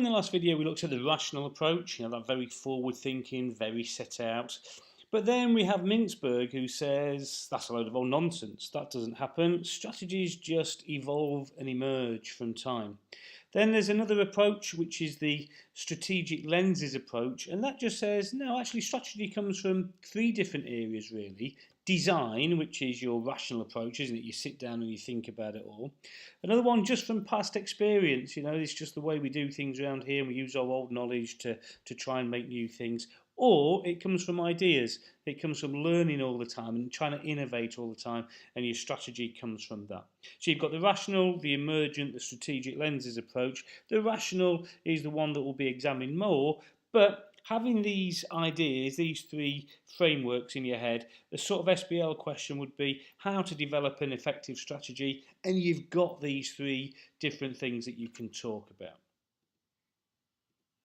the last video we looked at the rational approach, that very forward thinking, very set out. But then we have Mintzberg who says that's a load of old nonsense, that doesn't happen, strategies just evolve and emerge from time. Then there's another approach which is the strategic lenses approach, and that just says no, actually strategy comes from 3 different areas really. Design, which is your rational approach, isn't it? You sit down and you think about it all. Another one just from past experience, it's just the way we do things around here, and we use our old knowledge to try and make new things. Or it comes from ideas. It comes from learning all the time and trying to innovate all the time, and your strategy comes from that. So you've got the rational, the emergent, the strategic lenses approach. The rational is the one that will be examined more, but having these ideas, these 3 frameworks in your head, the sort of SBL question would be how to develop an effective strategy, and you've got these 3 different things that you can talk about.